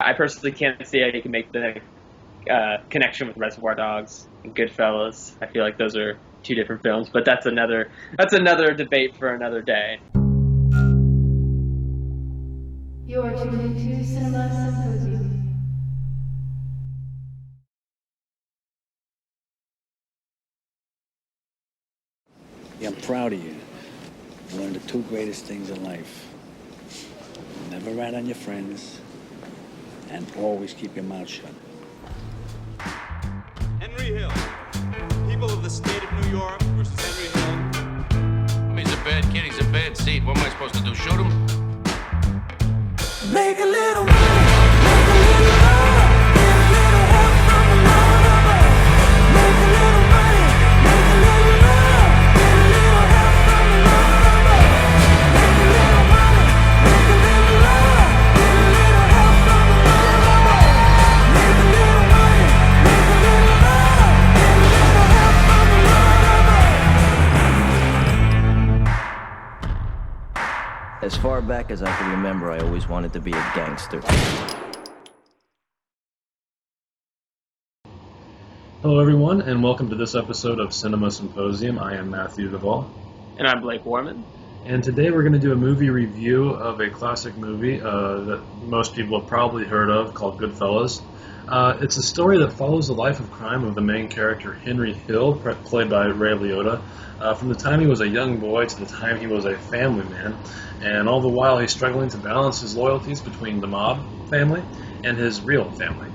I personally can't see how you can make the connection with Reservoir Dogs and Goodfellas. I feel like those are two different films, but that's another debate for another day. You are tuned into Cinema Symposium. Yeah, I'm proud of you. You learned the two greatest things in life. Never rat on your friends, and always keep your mouth shut. Henry Hill. People of the state of New York versus Henry Hill. He's a bad kid, he's a bad seed. What am I supposed to do, shoot him? Make a little money, make a little love, get a little help from the Lord above. Make a little money, make a little love, get a little help from the Lord above. Make a little money, make a little love, get a little help from the Lord above. Make a little money, make a little love, get a little help from the Lord above. As far back as I can remember, I always wanted to be a gangster. Hello everyone, and welcome to this episode of Cinema Symposium. I am Matthew Duvall. And I'm Blake Warman. And today we're going to do a movie review of a classic movie that most people have probably heard of called Goodfellas. It's a story that follows the life of crime of the main character, Henry Hill, played by Ray Liotta, from the time he was a young boy to the time he was a family man. And all the while he's struggling to balance his loyalties between the mob family and his real family.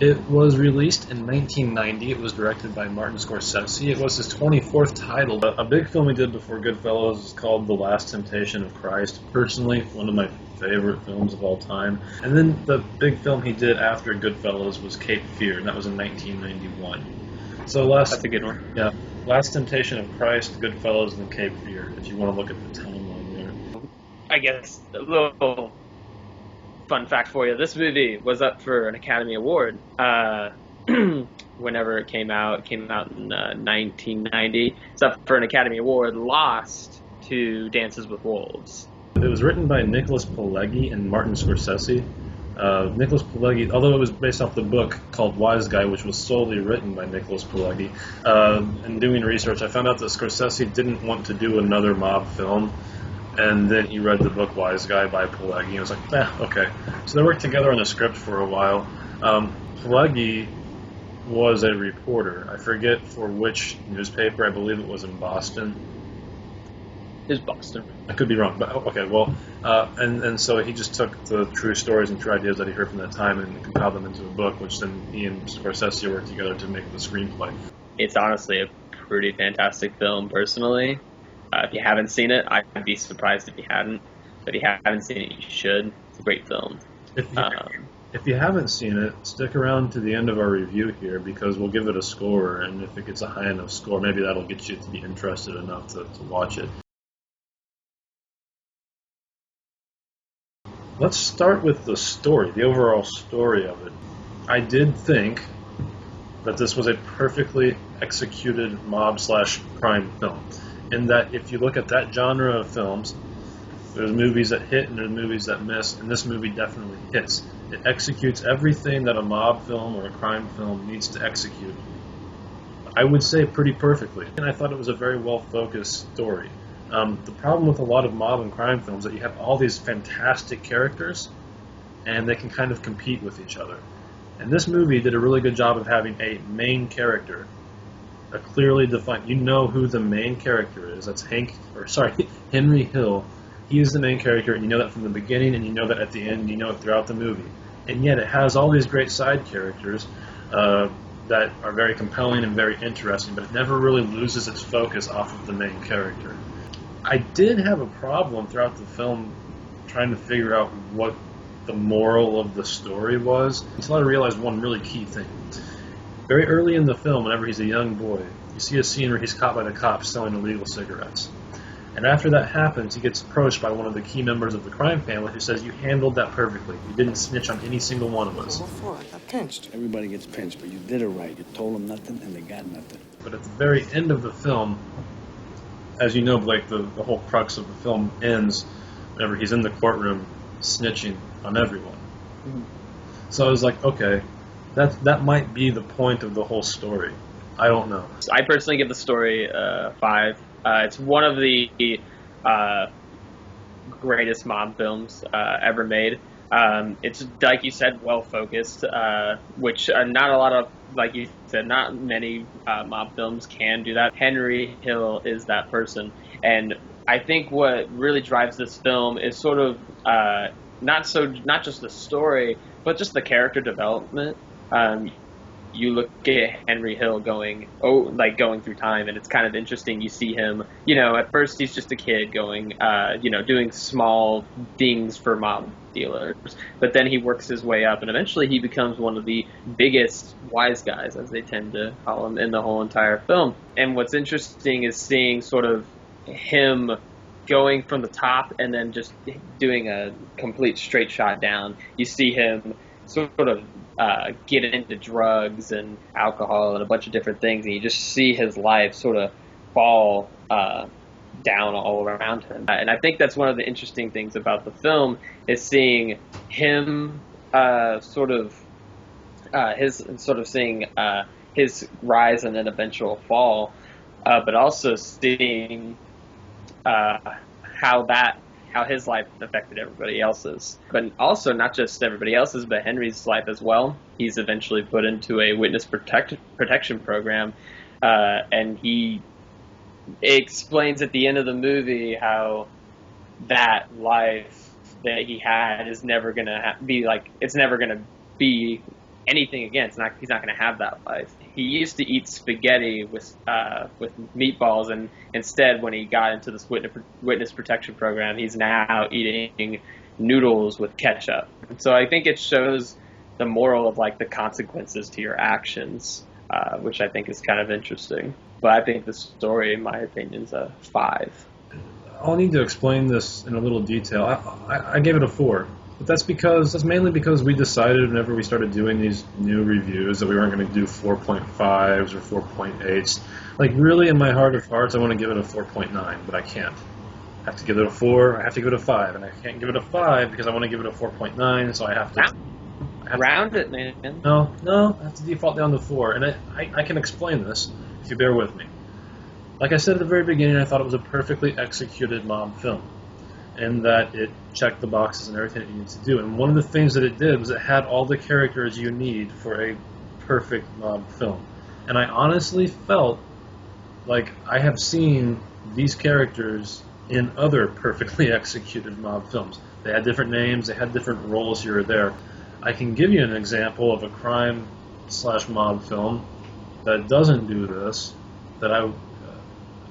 It was released in 1990. It was directed by Martin Scorsese. It was his 24th title. A big film he did before Goodfellas is called The Last Temptation of Christ. Personally, one of my favorite films of all time. And then the big film he did after Goodfellas was Cape Fear, and that was in 1991. So That's a good one. Yeah, Last Temptation of Christ, Goodfellas, and Cape Fear, if you want to look at the timeline there. I guess a little fun fact for you. This movie was up for an Academy Award whenever it came out. It came out in 1990. It's up for an Academy Award, lost to Dances with Wolves. It was written by Nicholas Pileggi and Martin Scorsese. Nicholas Pileggi, although it was based off the book called Wise Guy, which was solely written by Nicholas Pileggi, in doing research, I found out that Scorsese didn't want to do another mob film, and then he read the book Wise Guy by Pileggi, and was like, okay. So they worked together on the script for a while. Pileggi was a reporter. I forget for which newspaper. I believe it was in Boston. Is Boston. I could be wrong, but okay, well, and so he just took the true stories and true ideas that he heard from that time and compiled them into a book, which then he and Scorsese worked together to make the screenplay. It's honestly a pretty fantastic film, personally. If you haven't seen it, I'd be surprised if you hadn't. But if you haven't seen it, you should. It's a great film. If you haven't seen it, stick around to the end of our review here, because we'll give it a score, and if it gets a high enough score, maybe that'll get you to be interested enough to watch it. Let's start with the story, the overall story of it. I did think that this was a perfectly executed mob/crime film, in that if you look at that genre of films, there's movies that hit and there's movies that miss, and this movie definitely hits. It executes everything that a mob film or a crime film needs to execute. I would say pretty perfectly, and I thought it was a very well-focused story. The problem with a lot of mob and crime films is that you have all these fantastic characters, and they can kind of compete with each other. And this movie did a really good job of having a main character, a clearly defined. You know who the main character is. That's Henry Hill. He is the main character, and you know that from the beginning, and you know that at the end, you know it throughout the movie. And yet it has all these great side characters that are very compelling and very interesting, but it never really loses its focus off of the main character. I did have a problem throughout the film trying to figure out what the moral of the story was, until I realized one really key thing. Very early in the film, whenever he's a young boy, you see a scene where he's caught by the cops selling illegal cigarettes. And after that happens, he gets approached by one of the key members of the crime family who says, "You handled that perfectly. You didn't snitch on any single one of us." What for? I got pinched. Everybody gets pinched, but you did it right. You told them nothing, and they got nothing. But at the very end of the film, as you know, Blake, the whole crux of the film ends whenever he's in the courtroom snitching on everyone. So I was like, okay, that might be the point of the whole story. I don't know. I personally give the story 5. It's one of the greatest mob films ever made. It's, like you said, well focused, which not a lot of, like you said, not many mob films can do that. Henry Hill is that person, and I think what really drives this film is sort of not just the story, but just the character development. You look at Henry Hill going through time, and it's kind of interesting. You see him, at first he's just a kid going, doing small things for mob dealers, but then he works his way up, and eventually he becomes one of the biggest wise guys, as they tend to call him, in the whole entire film. And what's interesting is seeing sort of him going from the top and then just doing a complete straight shot down. You see him sort of get into drugs and alcohol and a bunch of different things, and you just see his life sort of fall down all around him. And I think that's one of the interesting things about the film, is seeing him seeing his rise and then eventual fall, but also seeing how his life affected everybody else's. But also not just everybody else's, but Henry's life as well. He's eventually put into a witness protection program, and he explains at the end of the movie how that life that he had is never going to it's never going to be anything again. He's not going to have that life. He used to eat spaghetti with meatballs, and instead, when he got into this witness protection program, he's now eating noodles with ketchup. So I think it shows the moral of the consequences to your actions, which I think is kind of interesting. But I think the story, in my opinion, is a 5. I'll need to explain this in a little detail. I gave it a 4. But that's mainly because we decided whenever we started doing these new reviews that we weren't going to do 4.5s or 4.8s. Really, in my heart of hearts, I want to give it a 4.9, but I can't. I have to give it a 4, I have to give it a 5, and I can't give it a 5 because I want to give it a 4.9, so I have to... Round it, man. No, I have to default down to 4, and I can explain this if you bear with me. Like I said at the very beginning, I thought it was a perfectly executed mob film, and that it checked the boxes and everything it needed to do. And one of the things that it did was it had all the characters you need for a perfect mob film. And I honestly felt like I have seen these characters in other perfectly executed mob films. They had different names, they had different roles here or there. I can give you an example of a crime/mob film that doesn't do this, that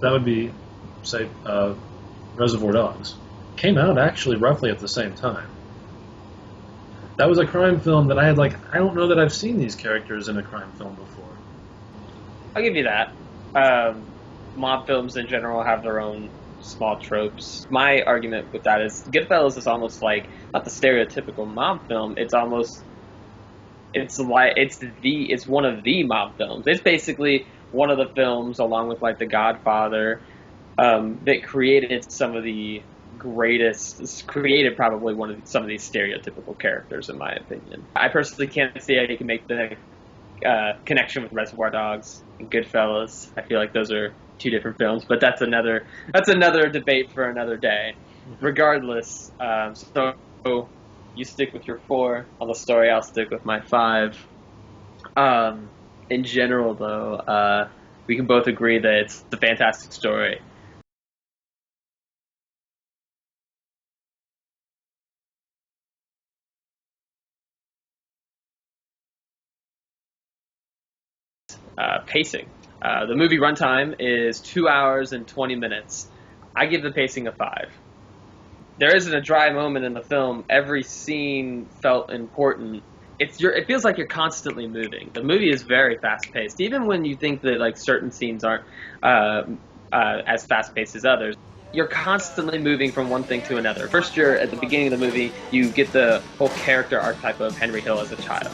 would be, say, Reservoir Dogs. Came out actually roughly at the same time. That was a crime film that I had I don't know that I've seen these characters in a crime film before. I'll give you that. Mob films in general have their own small tropes. My argument with that is Goodfellas is almost not the stereotypical mob film. It's almost it's one of the mob films. It's basically one of the films, along with The Godfather, that created some of the created probably some of these stereotypical characters, in my opinion. I personally can't see how you can make the connection with Reservoir Dogs and Goodfellas. I feel like those are two different films, but that's another debate for another day. Regardless, so you stick with your 4 on the story, I'll stick with my 5. In general, though, we can both agree that it's a fantastic story. Pacing. The movie runtime is 2 hours and 20 minutes. I give the pacing a 5. There isn't a dry moment in the film. Every scene felt important. It feels like you're constantly moving. The movie is very fast-paced, even when you think that certain scenes aren't as fast-paced as others. You're constantly moving from one thing to another. First, at the beginning of the movie, you get the whole character archetype of Henry Hill as a child,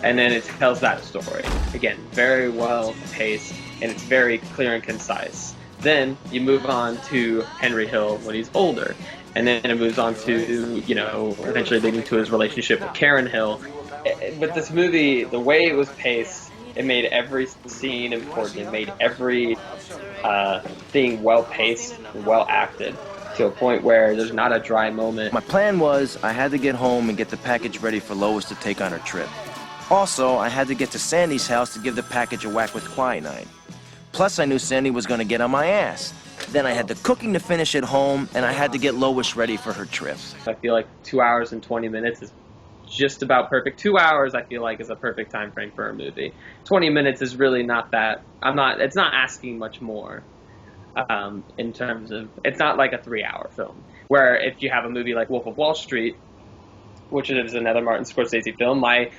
and then it tells that story. Again, very well paced, and it's very clear and concise. Then you move on to Henry Hill when he's older, and then it moves on to, eventually leading to his relationship with Karen Hill. with this movie, the way it was paced, it made every scene important. It made every thing well paced and well acted to a point where there's not a dry moment. My plan was I had to get home and get the package ready for Lois to take on her trip. Also, I had to get to Sandy's house to give the package a whack with quinine. Plus, I knew Sandy was going to get on my ass. Then I had the cooking to finish at home, and I had to get Lois ready for her trip. I feel like 2 hours and 20 minutes is just about perfect. 2 hours, I feel like, is a perfect time frame for a movie. 20 minutes is really not that. It's not asking much more. In terms of, it's not like a 3-hour film, where if you have a movie like Wolf of Wall Street, which is another Martin Scorsese film, my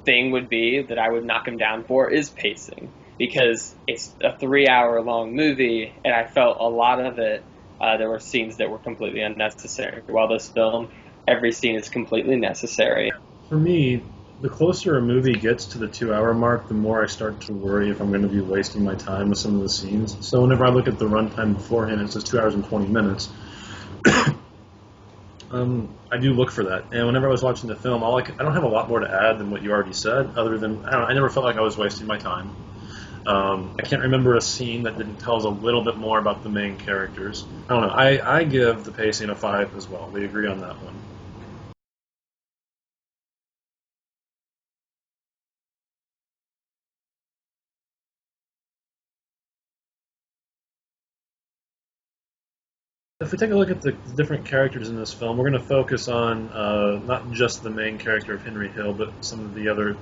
thing would be that I would knock him down for is pacing, because it's a 3-hour long movie, and I felt a lot of it, there were scenes that were completely unnecessary. While this film, every scene is completely necessary. For me, the closer a movie gets to the 2-hour mark, the more I start to worry if I'm going to be wasting my time with some of the scenes. So whenever I look at the runtime beforehand, it says 2 hours and 20 minutes. I do look for that. And whenever I was watching the film, I don't have a lot more to add than what you already said, other than, I never felt like I was wasting my time. I can't remember a scene that didn't tell us a little bit more about the main characters. I don't know. I give the pacing a 5 as well. We agree on that one. If we take a look at the different characters in this film, we're going to focus on not just the main character of Henry Hill, but some of the other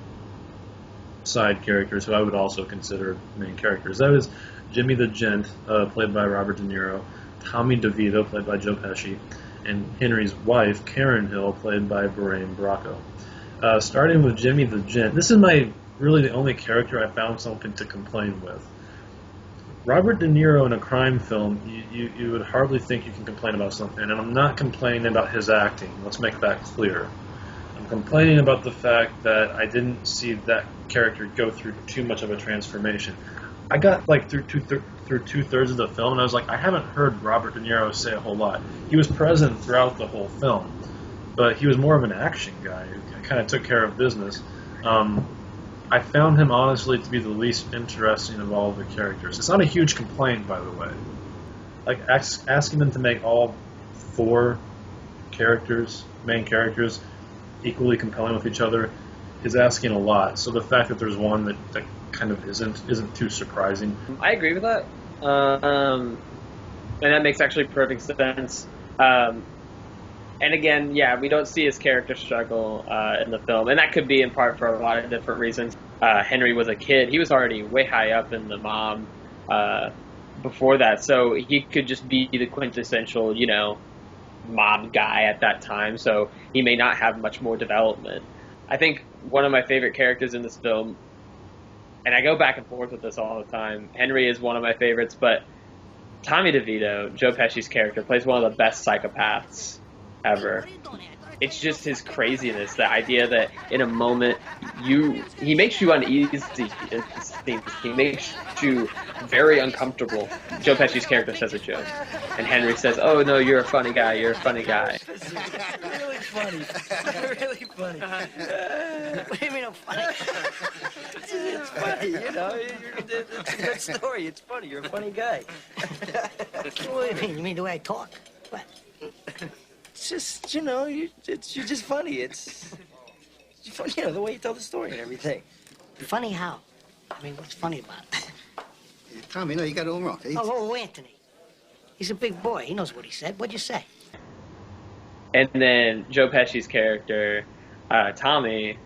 side characters who I would also consider main characters. That is Jimmy the Gent, played by Robert De Niro, Tommy DeVito, played by Joe Pesci, and Henry's wife, Karen Hill, played by Baraine Bracco. Starting with Jimmy the Gent, this is really the only character I found something to complain with. Robert De Niro in a crime film, you would hardly think you can complain about something, and I'm not complaining about his acting. Let's make that clear. I'm complaining about the fact that I didn't see that character go through too much of a transformation. I got like through two-thirds of the film, and I was like, I haven't heard Robert De Niro say a whole lot. He was present throughout the whole film, but he was more of an action guy who kind of took care of business. I found him, honestly, to be the least interesting of all of the characters. It's not a huge complaint, by the way. Like, asking them to make all 4 characters, main characters, equally compelling with each other is asking a lot. So the fact that there's one that kind of isn't too surprising. I agree with that. And that makes actually perfect sense. And again, yeah, we don't see his character struggle in the film, and that could be in part for a lot of different reasons. Henry was a kid. He was already way high up in the mob before that, so he could just be the quintessential, mob guy at that time, so he may not have much more development. I think one of my favorite characters in this film, and I go back and forth with this all the time, Henry is one of my favorites, but Tommy DeVito, Joe Pesci's character, plays one of the best psychopaths ever. It's just his craziness, the idea that in a moment he makes you uneasy. He makes you very uncomfortable. Joe Pesci's character says a joke, and Henry says, "Oh no, you're a funny guy. You're a funny guy." Really funny. Really funny. What do you mean I'm funny? It's funny, it's a good story. It's funny. You're a funny guy. What do you mean? You mean the way I talk? What? It's just, you're just funny. It's funny, the way you tell the story and everything. Funny how? I mean, what's funny about it? Tommy, no, you got it all wrong. Oh, Anthony. He's a big boy. He knows what he said. What'd you say? And then Joe Pesci's character, Tommy,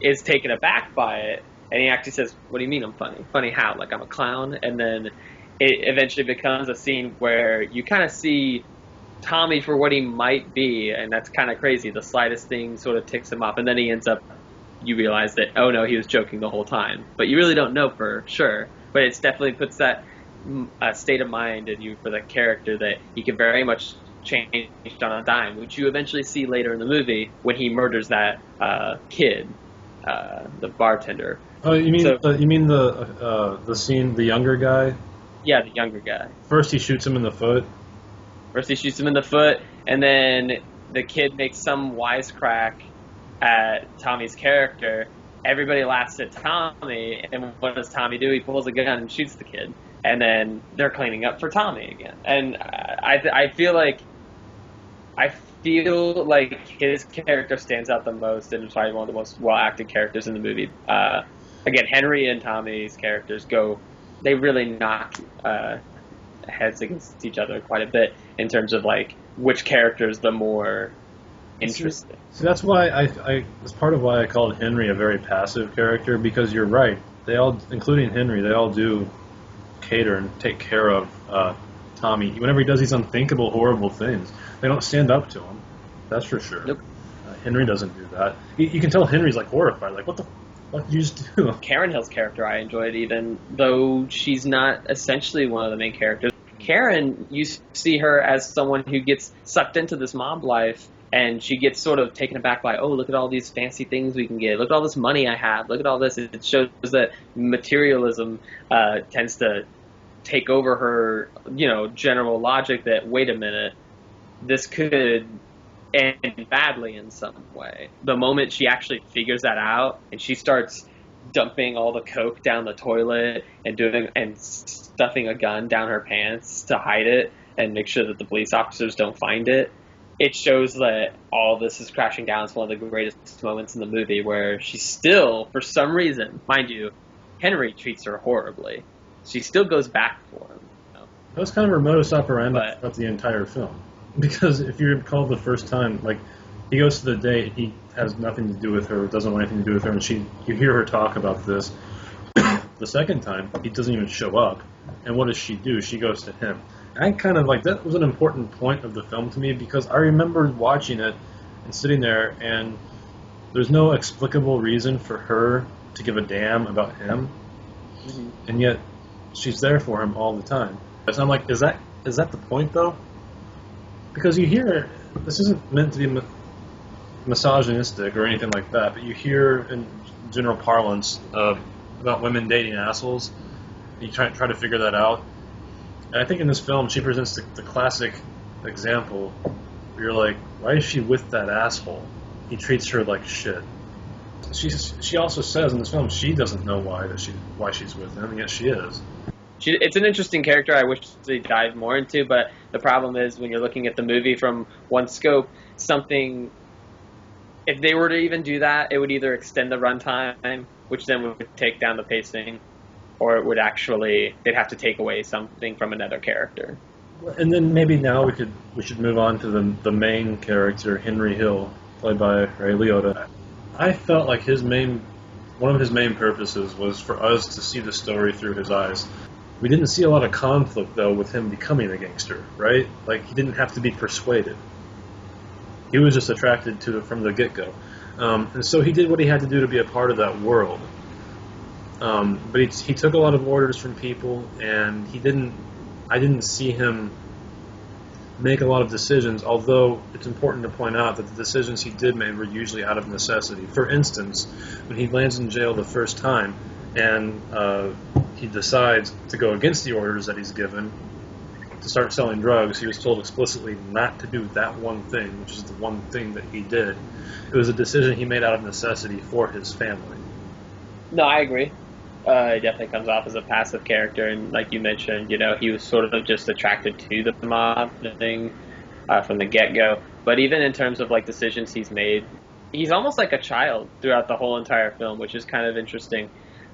is taken aback by it, and he actually says, "What do you mean I'm funny? Funny how? Like I'm a clown?" And then it eventually becomes a scene where you kind of see Tommy for what he might be, and that's kind of crazy. The slightest thing sort of ticks him off, and then he ends up, you realize that, oh no, he was joking the whole time. But you really don't know for sure. But it definitely puts that state of mind in you for the character that he can very much change on a dime, which you eventually see later in the movie when he murders that kid, the bartender. Oh, you mean the scene, the younger guy? Yeah, the younger guy. First he shoots him in the foot. First he shoots him in the foot, and then the kid makes some wisecrack at Tommy's character, everybody laughs at Tommy, and what does Tommy do? He pulls a gun and shoots the kid, and then they're cleaning up for Tommy again. And I feel like his character stands out the most, and is probably one of the most well-acted characters in the movie. Again, Henry and Tommy's characters they really knock heads against each other quite a bit in terms of like which character is the more interesting. So that's why that's part of why I called Henry a very passive character, because you're right. They all, including Henry, they all do cater and take care of Tommy whenever he does these unthinkable, horrible things. They don't stand up to him. That's for sure. Nope. Henry doesn't do that. You can tell Henry's like horrified. Like, what the fuck did you just do? Karen Hill's character I enjoyed, even though she's not essentially one of the main characters. Karen, you see her as someone who gets sucked into this mob life, and she gets sort of taken aback by, oh, look at all these fancy things we can get. Look at all this money I have. Look at all this. It shows that materialism tends to take over her, general logic that, wait a minute, this could end badly in some way. The moment she actually figures that out and she starts dumping all the coke down the toilet and stuffing a gun down her pants to hide it and make sure that the police officers don't find it, it shows that all this is crashing down. It's one of the greatest moments in the movie where she still, for some reason, mind you, Henry treats her horribly. She still goes back for him. That was kind of her modus operandi throughout the entire film. Because if you recall the first time, like, he goes to the date, he has nothing to do with her, doesn't want anything to do with her, and you hear her talk about this. The second time, he doesn't even show up, and what does she do? She goes to him. I kind of, like, that was an important point of the film to me, because I remember watching it and sitting there, and there's no explicable reason for her to give a damn about him, and yet she's there for him all the time. So I'm like, is that the point, though? Because you hear, this isn't meant to be misogynistic or anything like that, but you hear in general parlance about women dating assholes. You try to figure that out. And I think in this film, she presents the classic example where you're like, why is she with that asshole? He treats her like shit. She also says in this film she doesn't know why she's with him, and yet she is. It's an interesting character I wish they dive more into, but the problem is when you're looking at the movie from one scope, if they were to even do that, it would either extend the runtime, which then would take down the pacing, or it would they'd have to take away something from another character. And then maybe now we should move on to the main character, Henry Hill, played by Ray Liotta. I felt like one of his main purposes was for us to see the story through his eyes. We didn't see a lot of conflict, though, with him becoming a gangster, right? Like, he didn't have to be persuaded. He was just attracted to it from the get-go. And so he did what he had to do to be a part of that world. But he took a lot of orders from people, and I didn't see him make a lot of decisions, although it's important to point out that the decisions he did make were usually out of necessity. For instance, when he lands in jail the first time, and he decides to go against the orders that he's given to start selling drugs, he was told explicitly not to do that one thing, which is the one thing that he did. It was a decision he made out of necessity for his family. No, I agree. He definitely comes off as a passive character, and like you mentioned, he was sort of just attracted to the mob thing from the get-go. But even in terms of like decisions he's made, he's almost like a child throughout the whole entire film, which is kind of interesting.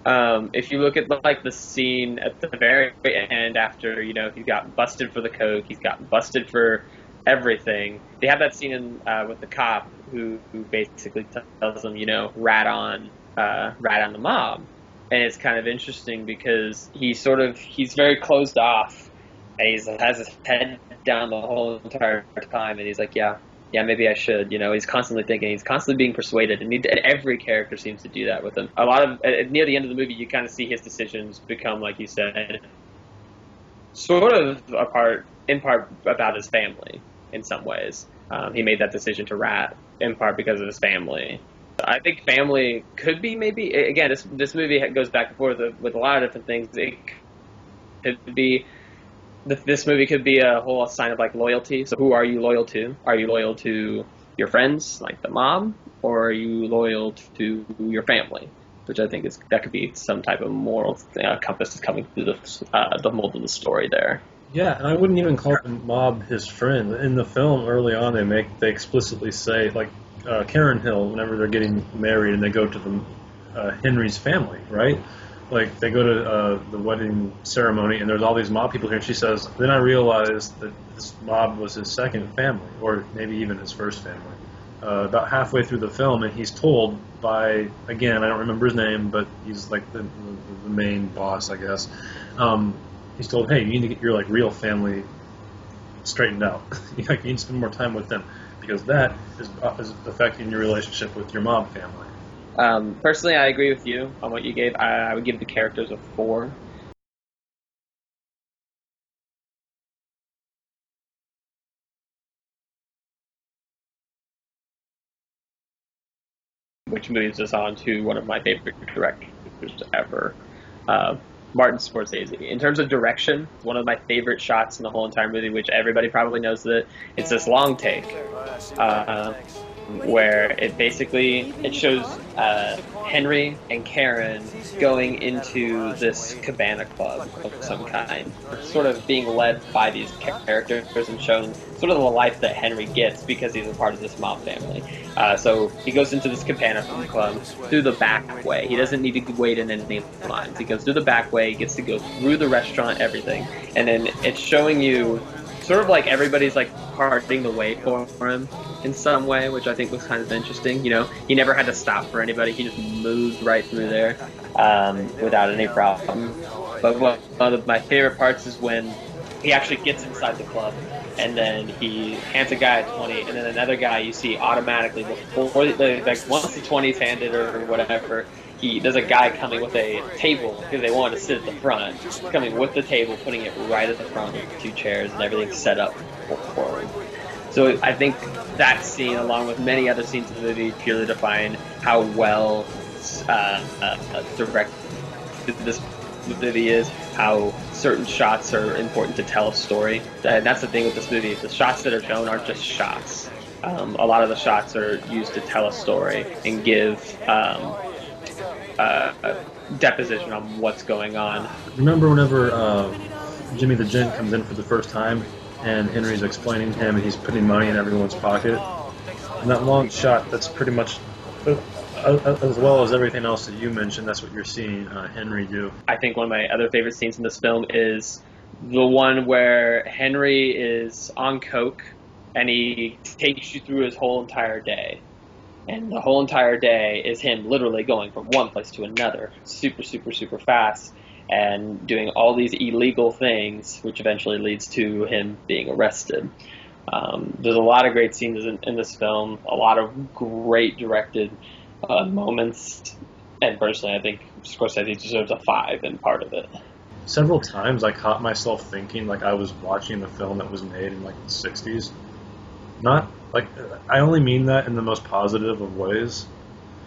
If you look at like the scene at the very end after, he got busted for the coke, he's got busted for everything. They have that scene with the cop who basically tells him, rat on the mob. And it's kind of interesting because he's very closed off, and he has his head down the whole entire time, and he's like, yeah, maybe I should. He's constantly thinking, he's constantly being persuaded, and every character seems to do that with him. A lot of near the end of the movie, you kind of see his decisions become, like you said, sort of in part about his family in some ways. He made that decision to rat in part because of his family. I think family could be maybe, again, this movie goes back and forth with a lot of different things. It could be, this movie could be a whole sign of like loyalty. So who are you loyal to? Are you loyal to your friends, like the mob? or are you loyal to your family? Which I think that could be some type of moral compass coming through the mold of the story there. Yeah, and I wouldn't even call the mob his friend. In the film, early on, they explicitly say, like, Karen Hill, whenever they're getting married and they go to Henry's family, right? Like, they go to the wedding ceremony and there's all these mob people here, and she says, then I realized that this mob was his second family, or maybe even his first family. About halfway through the film, and he's told by, again, I don't remember his name, but he's like the main boss, I guess. He's told, hey, you need to get your like real family straightened out. You need to spend more time with them, because that is affecting your relationship with your mob family. Personally, I agree with you on what you gave. I would give the characters a 4. Which moves us on to one of my favorite directors ever, Martin Scorsese. In terms of direction, one of my favorite shots in the whole entire movie, which everybody probably knows that it's this long take, where it shows Henry and Karen going into this cabana club of some kind, sort of being led by these characters and shown sort of the life that Henry gets because he's a part of this mob family. So he goes into this cabana club through the back way. He doesn't need to wait in any lines. He goes through the back way, he gets to go through the restaurant, everything, and then it's showing you sort of like everybody's like parting the way for him in some way, which I think was kind of interesting. You know, he never had to stop for anybody. He just moved right through there without any problem. But one of my favorite parts is when he actually gets inside the club and then he hands a guy a 20, and then another guy you see automatically before, like once the 20's handed or whatever, there's a guy coming with a table because they wanted to sit at the front, coming with the table, putting it right at the front with 2 chairs and everything set up for him. So I think that scene, along with many other scenes in the movie, purely define how well directed this movie is, how certain shots are important to tell a story. And that's the thing with this movie. The shots that are shown aren't just shots. A lot of the shots are used to tell a story and give a deposition on what's going on. Remember whenever Jimmy the Gent comes in for the first time and Henry's explaining to him and he's putting money in everyone's pocket? And that long shot, that's pretty much, as well as everything else that you mentioned, that's what you're seeing Henry do. I think one of my other favorite scenes in this film is the one where Henry is on coke and he takes you through his whole entire day. And the whole entire day is him literally going from one place to another super, super, super fast and doing all these illegal things, which eventually leads to him being arrested. There's a lot of great scenes in this film, a lot of great directed moments, and personally I think Scorsese deserves a 5 in part of it. Several times I caught myself thinking like I was watching a film that was made in like the 60s. Not like, I only mean that in the most positive of ways.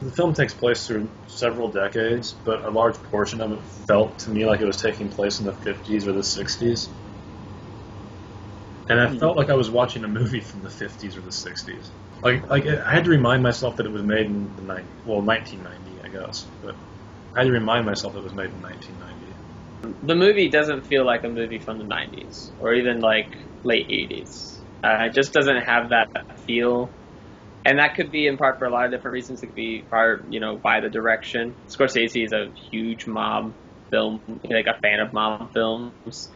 The film takes place through several decades, but a large portion of it felt to me like it was taking place in the 50s or the 60s. And I felt like I was watching a movie from the 50s or the 60s. Like I had to remind myself that it was made in the 1990, I guess. But I had to remind myself it was made in 1990. The movie doesn't feel like a movie from the 90s or even like late 80s. It just doesn't have that feel. And that could be in part for a lot of different reasons. It could be part, by the direction. Scorsese is a huge mob film, like a fan of mob films.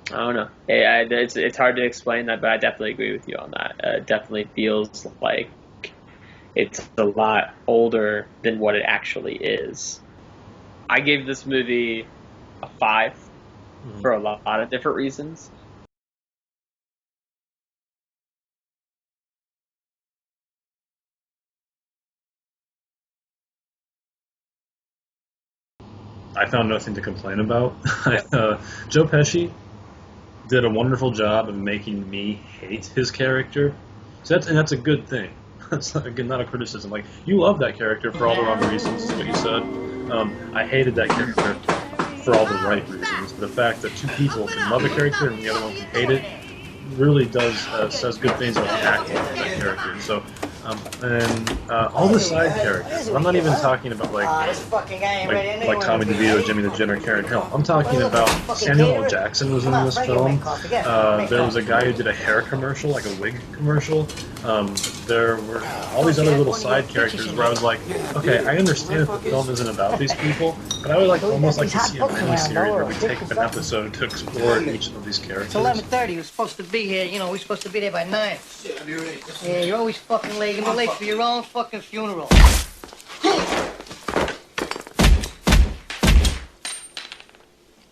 I don't know. It's hard to explain that, but I definitely agree with you on that. It definitely feels like it's a lot older than what it actually is. I gave this movie a 5 for a lot of different reasons. I found nothing to complain about. Joe Pesci did a wonderful job of making me hate his character. So that's a good thing. That's again not a criticism. Like, you love that character for all the wrong reasons, is what you said. I hated that character for all the right reasons. The fact that 2 people can love a character and the other one can hate it really does says good things about the acting of that character. So And all the side characters. I'm not even talking about like Tommy DeVito, Jimmy the Jet, or Karen Hill. I'm talking about Samuel L. Jackson was in this film. There was a guy who did a hair commercial, like a wig commercial. There were all these other little side characters where I was like, okay, I understand if the film isn't about these people, but I would almost like to see a miniseries where we take an episode to explore each of these characters. It's 11:30. We're supposed to be here. You know, we're supposed to be there by 9. Yeah, you're always fucking late. You're late for your own fucking funeral.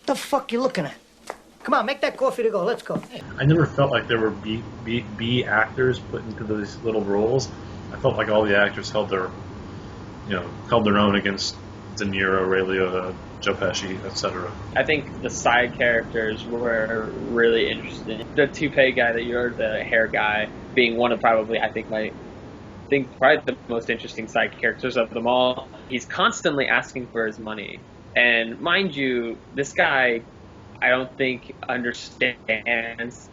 The fuck you looking at? Come on, make that coffee to go. Let's go. I never felt like there were B actors put into these little roles. I felt like all the actors held their own against De Niro, Ray Liotta, Joe Pesci, etc. I think the side characters were really interesting. The toupee guy that you heard, the hair guy, being one of probably probably the most interesting side characters of them all. He's constantly asking for his money, and mind you, this guy, I don't think understands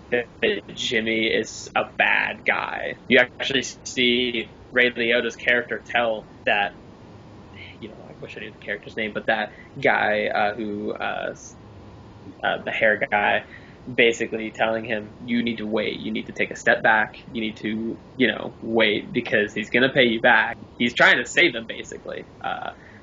that Jimmy is a bad guy. You actually see Ray Liotta's character tell that, I wish I knew the character's name, but that guy the hair guy, basically telling him, you need to wait, you need to take a step back, you need to, wait, because he's going to pay you back. He's trying to save them, basically,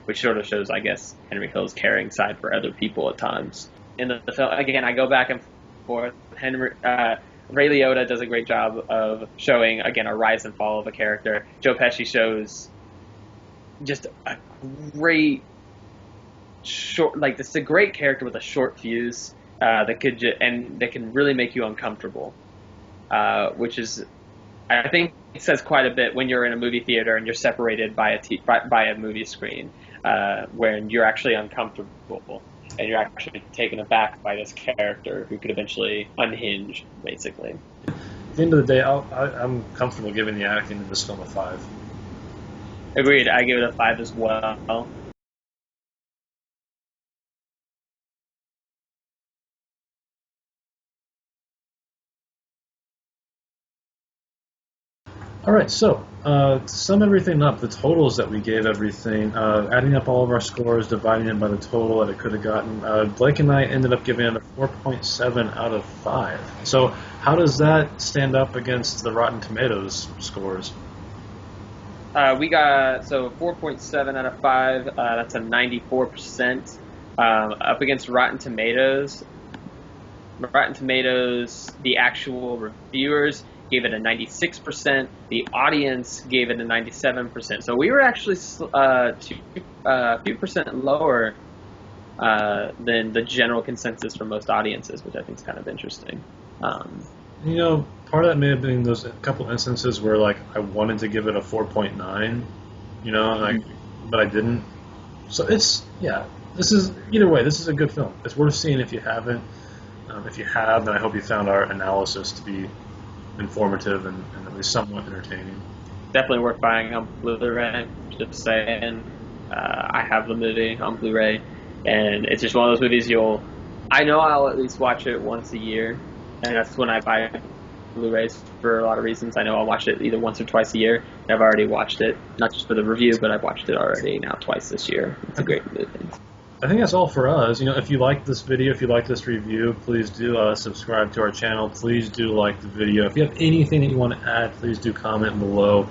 which sort of shows, I guess, Henry Hill's caring side for other people at times. In the film, again, I go back and forth. Ray Liotta does a great job of showing, again, a rise and fall of a character. Joe Pesci shows just a great this is a great character with a short fuse that can really make you uncomfortable, which is, I think, it says quite a bit when you're in a movie theater and you're separated by a movie screen, when you're actually uncomfortable and you're actually taken aback by this character who could eventually unhinge, basically. At the end of the day, I'm comfortable giving the acting in this film a 5. Agreed. I give it a 5 as well. All right, so to sum everything up, the totals that we gave everything, adding up all of our scores, dividing it by the total that it could have gotten, Blake and I ended up giving it a 4.7 out of 5. So how does that stand up against the Rotten Tomatoes scores? We got 4.7 out of 5. That's a 94%. Up against Rotten Tomatoes. Rotten Tomatoes, the actual reviewers gave it a 96%. The audience gave it a 97%. So we were actually a few percent lower than the general consensus for most audiences, which I think is kind of interesting. Part of that may have been those couple instances where, I wanted to give it a 4.9, but I didn't. So this is, either way, this is a good film. It's worth seeing if you haven't. If you have, then I hope you found our analysis to be informative and at least somewhat entertaining. Definitely worth buying on Blu-ray. Just saying, I have the movie on Blu-ray, and it's just one of those movies I know I'll at least watch it once a year, and that's when I buy Blu-rays for a lot of reasons. I know I'll watch it either once or twice a year, and I've already watched it, not just for the review, but I've watched it already now twice this year. It's a great movie. I think that's all for us. If you like this video, if you like this review, please do subscribe to our channel. Please do like the video. If you have anything that you want to add, please do comment below.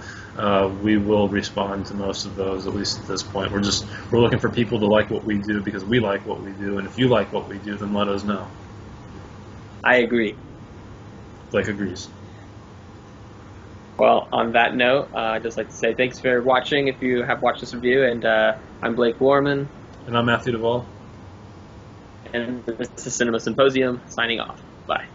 We will respond to most of those, at least at this point. We're looking for people to like what we do because we like what we do, and if you like what we do, then let us know. I agree. Blake agrees. Well, on that note, I'd just like to say thanks for watching if you have watched this review, and I'm Blake Warman. And I'm Matthew Duvall. And this is Cinema Symposium, signing off. Bye.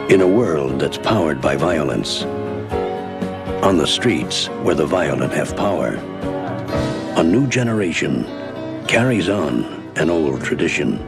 In a world that's powered by violence, on the streets where the violent have power, a new generation carries on an old tradition.